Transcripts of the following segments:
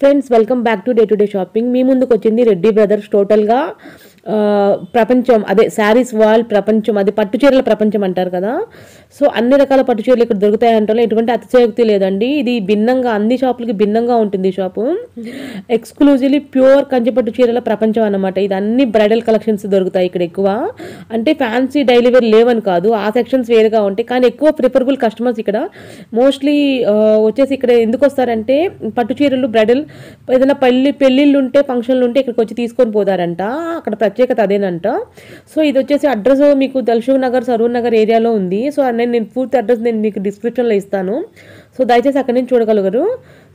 Friends welcome back to day shopping. మీ ముందుకు వచ్చింది రెడ్డి బ్రదర్స్. టోటల్గా ప్రపంచం, అదే శారీస్ వాల్ ప్రపంచం, అది పట్టు చీరల ప్రపంచం అంటారు కదా. సో అన్ని రకాల పట్టు చీరలు ఇక్కడ దొరుకుతాయంటే ఎటువంటి అతిశయోక్తి లేదండి. ఇది భిన్నంగా, అన్ని షాపులకి భిన్నంగా ఉంటుంది ఈ షాపు. ఎక్స్క్లూజివ్లీ ప్యూర్ కంచి పట్టు చీరల ప్రపంచం అన్నమాట. ఇది అన్ని బ్రైడల్ కలెక్షన్స్ దొరుకుతాయి ఇక్కడ ఎక్కువ. అంటే ఫ్యాన్సీ డైలీ వేర్ లేవని కాదు, ఆ సెక్షన్స్ వేరుగా ఉంటాయి, కానీ ఎక్కువ ప్రిఫరబుల్ కస్టమర్స్ ఇక్కడ మోస్ట్లీ వచ్చేసి ఇక్కడ ఎందుకు వస్తారంటే పట్టు చీరలు బ్రైడల్ ఏదైనా పెళ్ళిళ్ళు ఉంటే, ఫంక్షన్లు ఉంటే ఇక్కడికి వచ్చి తీసుకొని పోతారంట. అక్కడ ప్రత్యేకత అదేనంట. సో ఇది వచ్చేసి అడ్రస్ మీకు దిల్సుఖ్ నగర్, సరూర్ నగర్ ఏరియాలో ఉంది. సో నేను పూర్తి అడ్రస్ నేను మీకు డిస్క్రిప్షన్లో ఇస్తాను. సో దయచేసి అక్కడి నుంచి చూడగలగరు.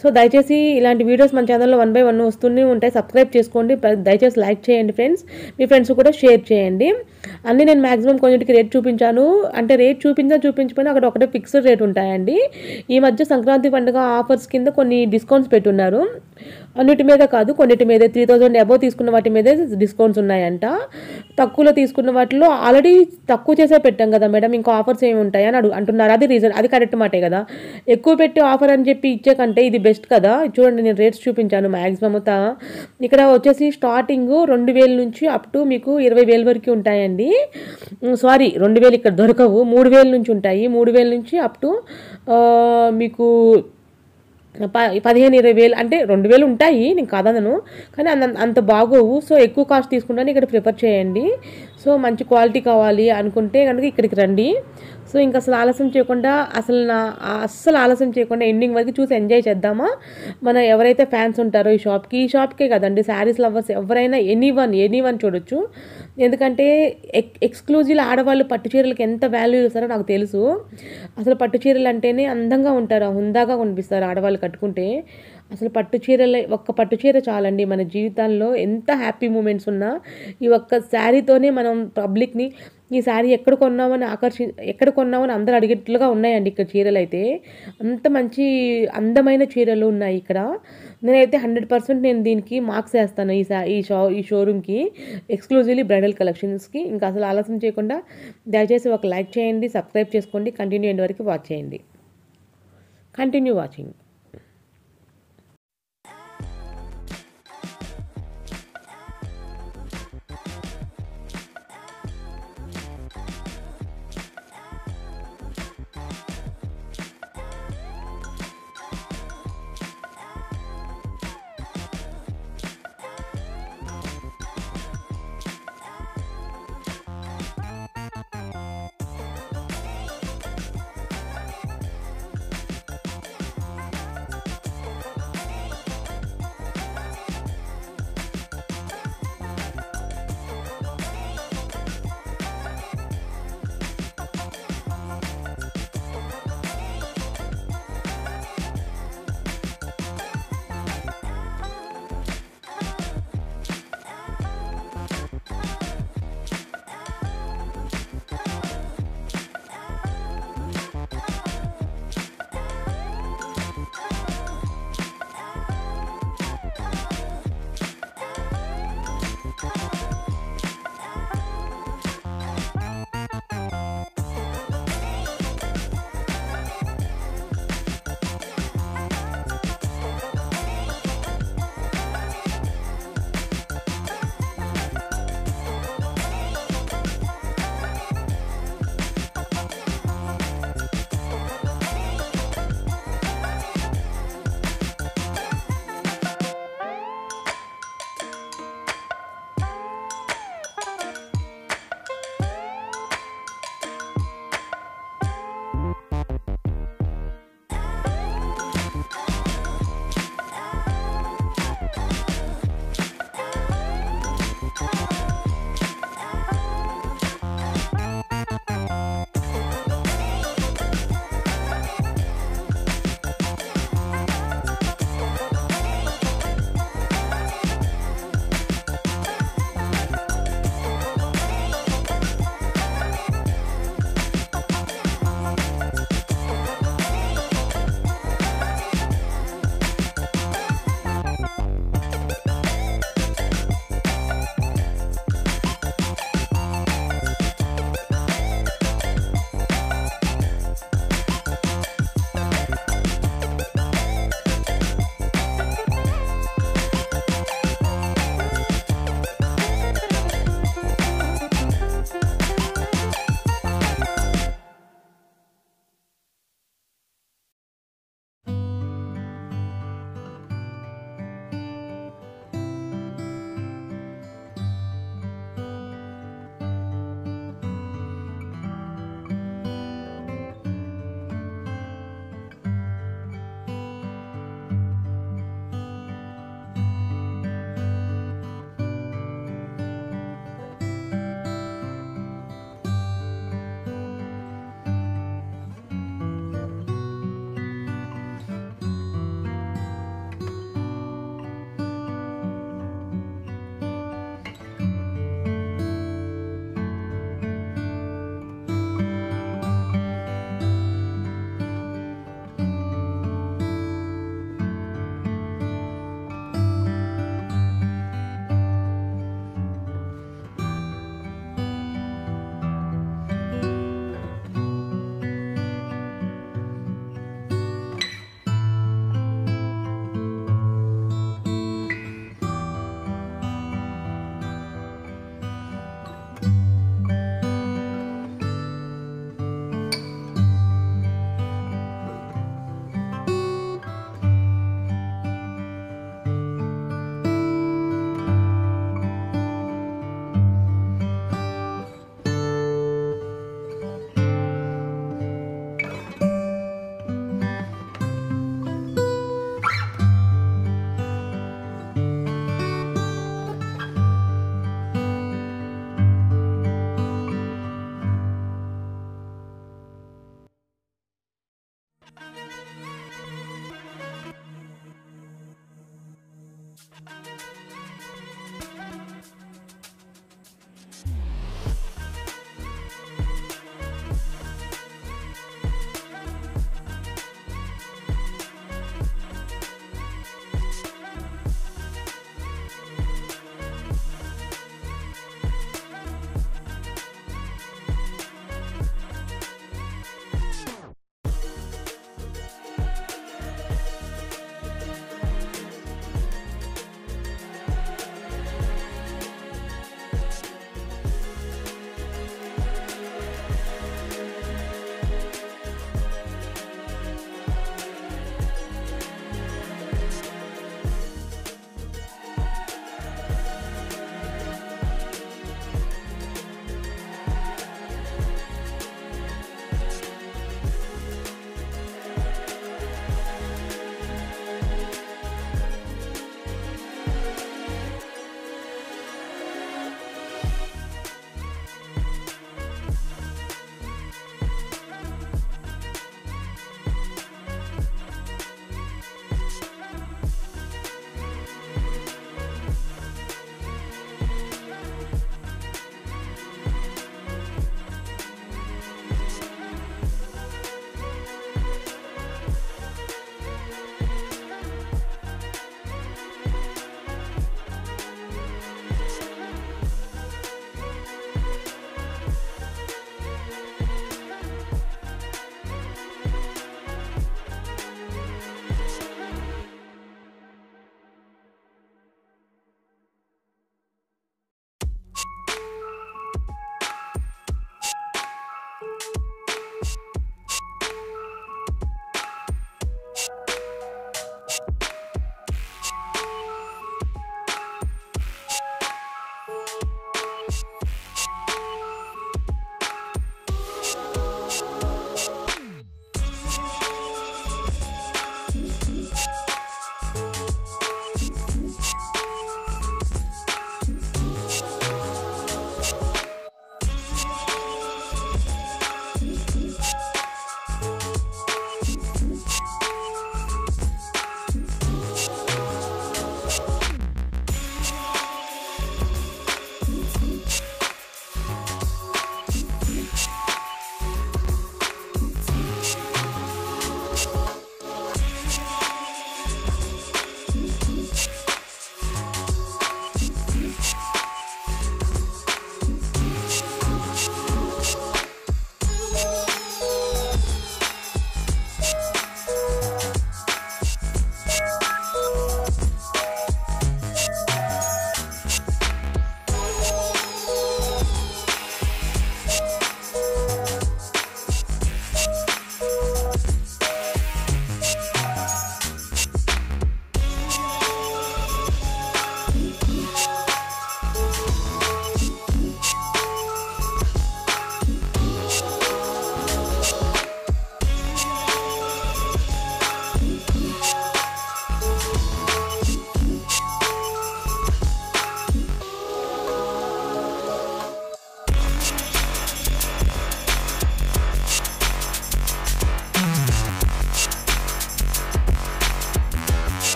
సో దయచేసి ఇలాంటి వీడియోస్ మన ఛానల్లో 1 by 1 వస్తూనే ఉంటాయి. సబ్స్క్రైబ్ చేసుకోండి, దయచేసి లైక్ చేయండి ఫ్రెండ్స్. మీ ఫ్రెండ్స్ కూడా షేర్ చేయండి. అన్నీ నేను మ్యాక్సిమం కొన్నిటికి రేట్ చూపించాను. అంటే రేట్ చూపించిపోయినా అక్కడ ఒకటే ఫిక్స్డ్ రేట్ ఉంటాయండి. ఈ మధ్య సంక్రాంతి పండుగ ఆఫర్స్ కింద కొన్ని డిస్కౌంట్స్ పెట్టున్నారు. అన్నిటి మీద కాదు, కొన్నిటి మీద 3000 అబోవ్ తీసుకున్న వాటి మీదే డిస్కౌంట్స్ ఉన్నాయంట. తక్కువలో తీసుకున్న వాటిలో ఆల్రెడీ తక్కువ చేసే పెట్టాం కదా మేడం, ఇంకా ఆఫర్స్ ఏమి ఉంటాయని అంటున్నారు. అది రీజన్, అది కరెక్ట్ మాటే కదా. ఎక్కువ పెట్టి ఆఫర్ అని చెప్పి ఇచ్చే కంటే ఇది బెస్ట్ కదా. చూడండి నేను రేట్స్ చూపించాను మ్యాక్సిమం. ఇక్కడ వచ్చేసి స్టార్టింగ్ 2000 నుంచి అప్ టు మీకు 20000 వరకు ఉంటాయండి. సారీ, 2000 ఇక్కడ దొరకవు, 3000 నుంచి ఉంటాయి. 3000 నుంచి అప్ టు మీకు 15-20,000, అంటే 2000 ఉంటాయి, నేను కాదనను, కానీ అంత బాగోవు. సో ఎక్కువ కాస్ట్ తీసుకుంటాను ఇక్కడ ప్రిఫర్ చేయండి. సో మంచి క్వాలిటీ కావాలి అనుకుంటే కనుక ఇక్కడికి రండి. సో ఇంకా అసలు ఆలస్యం చేయకుండా, అస్సలు ఆలస్యం చేయకుండా ఎండింగ్ వరకు చూసి ఎంజాయ్ చేద్దామా. మన ఎవరైతే ఫ్యాన్స్ ఉంటారో ఈ షాప్కే కదండి, శారీస్ లవర్స్ ఎవరైనా ఎనీవన్ చూడొచ్చు. ఎందుకంటే ఎక్స్క్లూజివ్ ఆడవాళ్ళు పట్టు చీరలకి ఎంత వాల్యూ ఇస్తారో నాకు తెలుసు. అసలు పట్టు చీరలు అంటేనే అందంగా ఉంటారు, హుందాగా కనిపిస్తారు ఆడవాళ్ళు కట్టుకుంటే. అసలు ఒక్క పట్టు చీర చాలండి మన జీవితాల్లో ఎంత హ్యాపీ మూమెంట్స్ ఉన్నా. ఈ ఒక్క శారీతోనే మనం పబ్లిక్ని ఈ శారీ ఎక్కడ కొన్నామని అందరూ అడిగేట్లుగా ఉన్నాయండి ఇక్కడ చీరలు అయితే. అంత మంచి అందమైన చీరలు ఉన్నాయి ఇక్కడ. నేనైతే 100% నేను దీనికి మార్క్స్ వేస్తాను ఈ షోరూమ్కి, ఎక్స్క్లూజివ్లీ బ్రైడల్ కలెక్షన్స్కి. ఇంకా అసలు ఆలస్యం చేయకుండా దయచేసి ఒక లైక్ చేయండి, సబ్స్క్రైబ్ చేసుకోండి, కంటిన్యూ ఎండ్ వరకు వాచ్ చేయండి. Continue watching.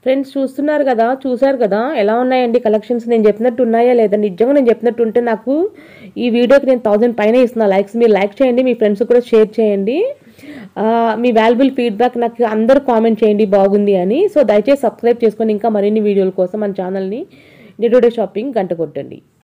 ఫ్రెండ్స్ చూసారు కదా ఎలా ఉన్నాయండి కలెక్షన్స్. నేను చెప్పినట్టు ఉన్నాయా లేదా? నిజంగా నేను చెప్పినట్టు ఉంటే నాకు ఈ వీడియోకి నేను 1000 పైన ఇస్తున్నా లైక్స్. మీరు లైక్ చేయండి, మీ ఫ్రెండ్స్ కూడా షేర్ చేయండి. మీ వాల్యుబుల్ ఫీడ్బ్యాక్ నాకు అందరూ కామెంట్ చేయండి బాగుంది అని. సో దయచేసి సబ్స్క్రైబ్ చేసుకొని ఇంకా మరిన్ని వీడియోల కోసం మన ఛానల్ని డే టు డే షాపింగ్ గంట కొట్టండి.